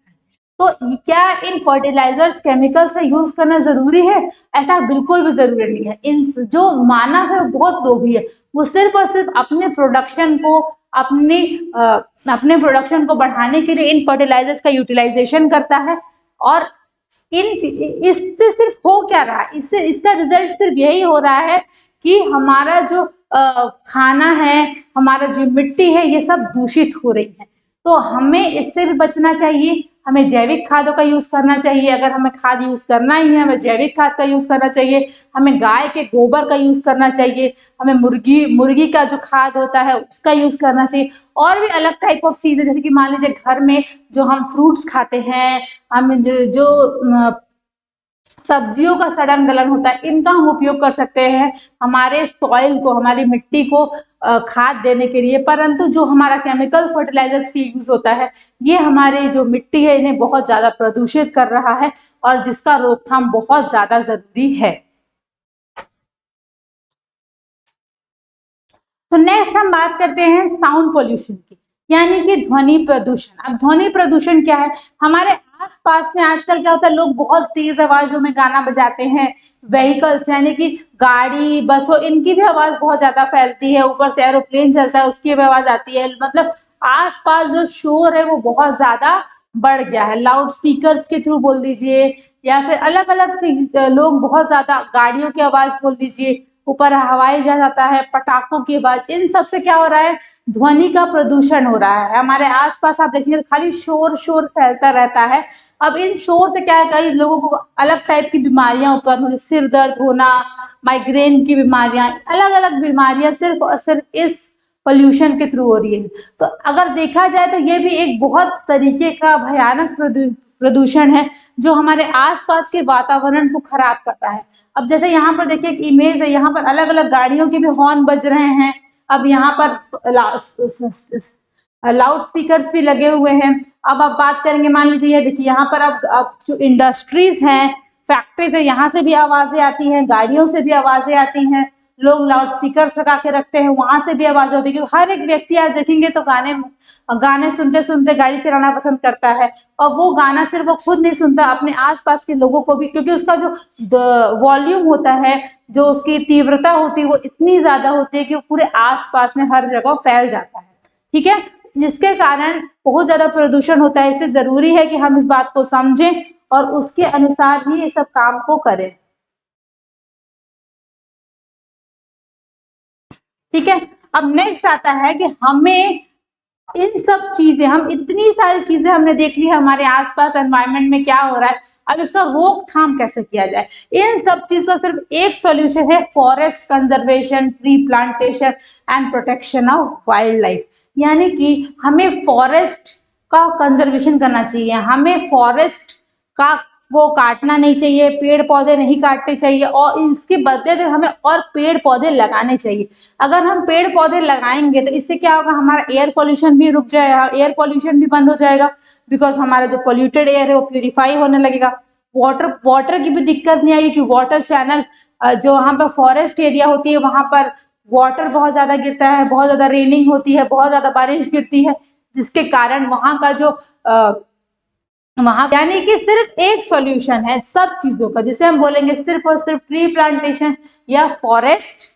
तो क्या इन फर्टिलाइजर्स केमिकल्स का यूज करना जरूरी है? ऐसा बिल्कुल भी जरूरी नहीं है। इन जो मानव है बहुत लोभी है, वो सिर्फ और सिर्फ अपने प्रोडक्शन को अपने प्रोडक्शन को बढ़ाने के लिए इन फर्टिलाइजर्स का यूटिलाइजेशन करता है। और इससे सिर्फ हो क्या रहा है, इससे इसका रिजल्ट सिर्फ यही हो रहा है कि हमारा जो खाना है, हमारा जो मिट्टी है, ये सब दूषित हो रही है। तो हमें इससे भी बचना चाहिए, हमें जैविक खादों का यूज करना चाहिए। अगर हमें खाद यूज करना ही है, हमें जैविक खाद का यूज करना चाहिए, हमें गाय के गोबर का यूज करना चाहिए, हमें मुर्गी का जो खाद होता है उसका यूज करना चाहिए, और भी अलग टाइप ऑफ चीजें, जैसे कि मान लीजिए घर में जो हम फ्रूट्स खाते हैं, हम जो सब्जियों का सड़न गलन होता है, इनका हम उपयोग कर सकते हैं हमारे सॉइल को, हमारी मिट्टी को खाद देने के लिए। परंतु जो हमारा केमिकल फर्टिलाइजर से यूज होता है, ये हमारे जो मिट्टी है इन्हें बहुत ज्यादा प्रदूषित कर रहा है और जिसका रोकथाम बहुत ज्यादा जरूरी है। तो नेक्स्ट हम बात करते हैं साउंड पोल्यूशन की, यानी कि ध्वनि प्रदूषण। अब ध्वनि प्रदूषण क्या है? हमारे आसपास में आजकल क्या होता है, लोग बहुत तेज आवाजों में गाना बजाते हैं। व्हीकल्स यानी कि गाड़ी, बसों, इनकी भी आवाज बहुत ज्यादा फैलती है। ऊपर से एरोप्लेन चलता है, उसकी भी आवाज आती है। मतलब आसपास जो शोर है वो बहुत ज्यादा बढ़ गया है। लाउड स्पीकर्स के थ्रू बोल दीजिए, या फिर अलग अलग लोग बहुत ज्यादा, गाड़ियों की आवाज बोल दीजिए, ऊपर हवाई जहाज आता है, पटाखों की आवाज, इन सब से क्या हो रहा है? ध्वनि का प्रदूषण हो रहा है। हमारे आसपास आप देखिए खाली शोर शोर फैलता रहता है। अब इन शोर से क्या है, कई लोगों को अलग टाइप की बीमारियां उत्पन्न होती, सिर दर्द होना, माइग्रेन की बीमारियां, अलग अलग बीमारियां सिर्फ और सिर्फ इस पोल्यूशन के थ्रू हो रही है। तो अगर देखा जाए तो ये भी एक बहुत तरीके का भयानक प्रदूषण है जो हमारे आसपास के वातावरण को खराब कर रहा है। अब जैसे यहाँ पर देखिए एक इमेज है, यहाँ पर अलग अलग गाड़ियों के भी हॉर्न बज रहे हैं। अब यहाँ पर लाउड स्पीकर्स भी लगे हुए हैं। अब आप बात करेंगे, मान लीजिए ये देखिए यहाँ पर अब जो इंडस्ट्रीज हैं, फैक्ट्रीज है, यहाँ से भी आवाजें आती हैं, गाड़ियों से भी आवाजें आती हैं, लोग लाउड स्पीकर लगा के रखते हैं, वहां से भी आवाजें होती है। क्योंकि हर एक व्यक्ति आज देखेंगे तो गाने सुनते सुनते गाड़ी चलाना पसंद करता है। और वो गाना सिर्फ वो खुद नहीं सुनता, अपने आसपास के लोगों को भी, क्योंकि उसका जो वॉल्यूम होता है, जो उसकी तीव्रता होती है, वो इतनी ज्यादा होती है कि वो पूरे आसपास में हर जगह फैल जाता है। ठीक है, जिसके कारण बहुत ज्यादा प्रदूषण होता है। इसलिए जरूरी है कि हम इस बात को समझें और उसके अनुसार ही ये सब काम को करें। ठीक है, अब नेक्स्ट आता है कि हमें इन सब चीजें, हम इतनी सारी चीजें हमने देख ली है हमारे आसपास एनवायरनमेंट में क्या हो रहा है, अब इसका रोकथाम कैसे किया जाए। इन सब चीज का सिर्फ एक सॉल्यूशन है, forest conservation, tree plantation and protection of wild life. यानी कि हमें फॉरेस्ट का कंजर्वेशन करना चाहिए, हमें फॉरेस्ट का वो काटना नहीं चाहिए, पेड़ पौधे नहीं काटने चाहिए, और इसके बदले में हमें और पेड़ पौधे लगाने चाहिए। अगर हम पेड़ पौधे लगाएंगे तो इससे क्या होगा, हमारा एयर पोल्यूशन भी रुक जाएगा, एयर पोल्यूशन भी बंद हो जाएगा, बिकॉज हमारा जो पोल्यूटेड एयर है वो प्यूरिफाई होने लगेगा। वाटर की भी दिक्कत नहीं आएगी कि वाटर चैनल, जो वहाँ पर फॉरेस्ट एरिया होती है वहां पर वाटर बहुत ज्यादा गिरता है, बहुत ज्यादा रेनिंग होती है, बहुत ज्यादा बारिश गिरती है, जिसके कारण वहां का जो वहां, यानी कि सिर्फ एक सॉल्यूशन है सब चीजों का, जिसे हम बोलेंगे सिर्फ और सिर्फ ट्री प्लांटेशन या फॉरेस्ट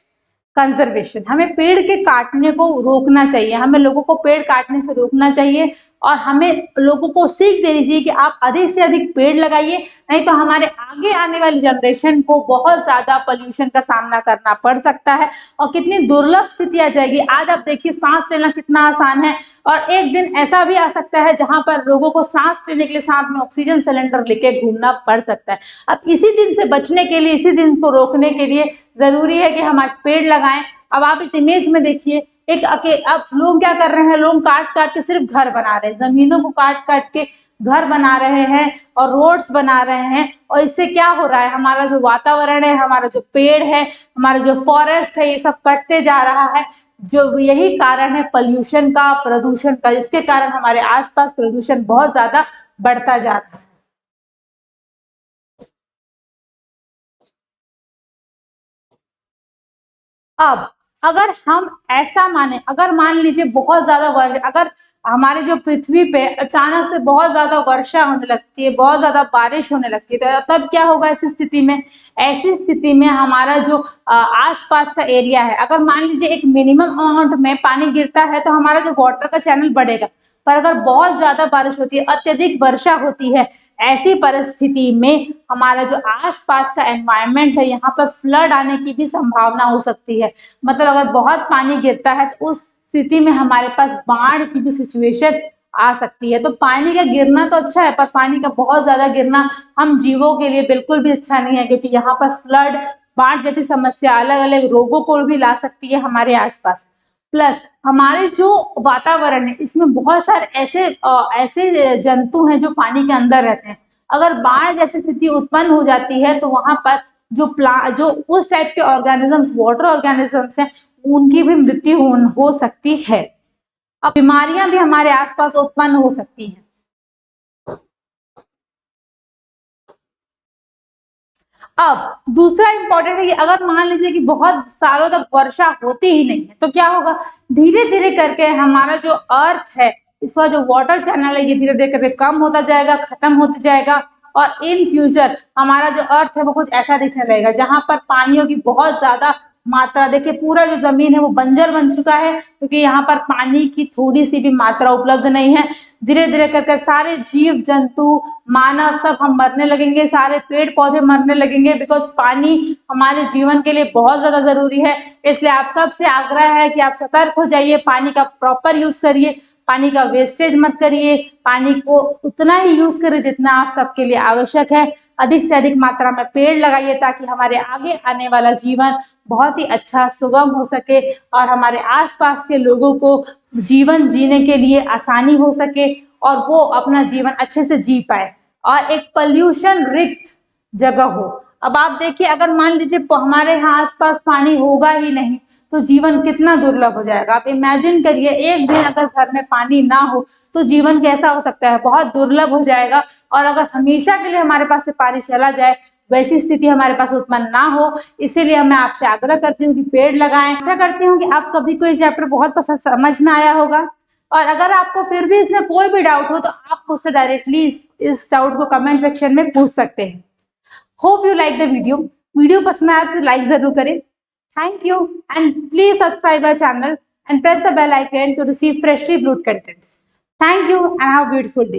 कंजर्वेशन। हमें पेड़ के काटने को रोकना चाहिए, हमें लोगों को पेड़ काटने से रोकना चाहिए, और हमें लोगों को सीख देनी चाहिए कि आप अधिक से अधिक पेड़ लगाइए, नहीं तो हमारे आगे आने वाली जनरेशन को बहुत ज्यादा पोल्यूशन का सामना करना पड़ सकता है और कितनी दुर्लभ स्थिति आ जाएगी। आज आप देखिए सांस लेना कितना आसान है, और एक दिन ऐसा भी आ सकता है जहां पर लोगों को सांस लेने के लिए साथ में ऑक्सीजन सिलेंडर लेके घूमना पड़ सकता है। अब इसी दिन से बचने के लिए, इसी दिन को रोकने के लिए जरूरी है कि हम आज पेड़ लगाएं। अब आप इस इमेज में देखिए, अब लोग क्या कर रहे हैं, लोग काट काट के सिर्फ घर बना रहे हैं, जमीनों को काट काट के घर बना रहे हैं और रोड्स बना रहे हैं, और इससे क्या हो रहा है, हमारा जो वातावरण है, हमारा जो पेड़ है, हमारा जो फॉरेस्ट है, ये सब कटते जा रहा है। जो यही कारण है पोल्यूशन का, प्रदूषण का, जिसके कारण हमारे आसपास प्रदूषण बहुत ज्यादा बढ़ता जा रहा है। अब अगर हम ऐसा माने, अगर मान लीजिए बहुत ज्यादा वर्षा, अगर हमारे जो पृथ्वी पे अचानक से बहुत ज्यादा वर्षा होने लगती है, बहुत ज्यादा बारिश होने लगती है, तो तब क्या होगा ऐसी स्थिति में? ऐसी स्थिति में हमारा जो आसपास का एरिया है, अगर मान लीजिए एक मिनिमम अमाउंट में पानी गिरता है तो हमारा जो वाटर का चैनल बढ़ेगा, पर अगर बहुत ज्यादा बारिश होती है, अत्यधिक वर्षा होती है, ऐसी परिस्थिति में हमारा जो आसपास का एनवायरनमेंट है, यहाँ पर फ्लड आने की भी संभावना हो सकती है। मतलब अगर बहुत पानी गिरता है तो उस स्थिति में हमारे पास बाढ़ की भी सिचुएशन आ सकती है। तो पानी का गिरना तो अच्छा है, पर पानी का बहुत ज्यादा गिरना हम जीवों के लिए बिल्कुल भी अच्छा नहीं है, क्योंकि यहाँ पर फ्लड, बाढ़ जैसी समस्या अलग अलग रोगों को भी ला सकती है हमारे आसपास। प्लस हमारे जो वातावरण है, इसमें बहुत सारे ऐसे जंतु हैं जो पानी के अंदर रहते हैं। अगर बाढ़ जैसी स्थिति उत्पन्न हो जाती है तो वहां पर जो उस टाइप के ऑर्गेनिजम्स, वाटर ऑर्गेनिजम्स हैं, उनकी भी मृत्यु हो सकती है। अब बीमारियां भी हमारे आसपास उत्पन्न हो सकती हैं। अब दूसरा इंपॉर्टेंट है कि अगर मान लीजिए कि बहुत सालों तक वर्षा होती ही नहीं है तो क्या होगा, धीरे धीरे करके हमारा जो अर्थ है, इसका जो वाटर चैनल है, ये धीरे धीरे करके कम होता जाएगा, खत्म होता जाएगा, और इन फ्यूचर हमारा जो अर्थ है वो कुछ ऐसा दिखने लगेगा जहां पर पानियों की बहुत ज्यादा मात्रा, देखिए पूरा जो जमीन है वो बंजर बन चुका है क्योंकि यहाँ पर पानी की थोड़ी सी भी मात्रा उपलब्ध नहीं है। धीरे धीरे कर सारे जीव जंतु, मानव, सब हम मरने लगेंगे, सारे पेड़ पौधे मरने लगेंगे, बिकॉज पानी हमारे जीवन के लिए बहुत ज्यादा जरूरी है। इसलिए आप सबसे आग्रह है कि आप सतर्क हो जाइए, पानी का प्रॉपर यूज करिए, पानी का वेस्टेज मत करिए, पानी को उतना ही यूज करिए जितना आप सबके लिए आवश्यक है। अधिक से अधिक मात्रा में पेड़ लगाइए ताकि हमारे आगे आने वाला जीवन बहुत ही अच्छा, सुगम हो सके और हमारे आसपास के लोगों को जीवन जीने के लिए आसानी हो सके और वो अपना जीवन अच्छे से जी पाए और एक पोल्यूशन रिक्त जगह हो। अब आप देखिए, अगर मान लीजिए हमारे यहाँ आसपास पानी होगा ही नहीं तो जीवन कितना दुर्लभ हो जाएगा। आप इमेजिन करिए, एक दिन अगर घर में पानी ना हो तो जीवन कैसा हो सकता है, बहुत दुर्लभ हो जाएगा। और अगर हमेशा के लिए हमारे पास से पानी चला जाए, वैसी स्थिति हमारे पास उत्पन्न ना हो, इसीलिए मैं आपसे आग्रह करती हूँ कि पेड़ लगाएं। आशा करती हूँ कि आप सभी को ये चैप्टर बहुत पसंद समझ में आया होगा, और अगर आपको फिर भी इसमें कोई भी डाउट हो तो आप मुझसे डायरेक्टली इस डाउट को कमेंट सेक्शन में पूछ सकते हैं। Hope you like the video पसंद आया तो लाइक जरूर करें। Thank you and please subscribe our channel and press the bell icon to receive freshly brewed contents. Thank you and have a beautiful day.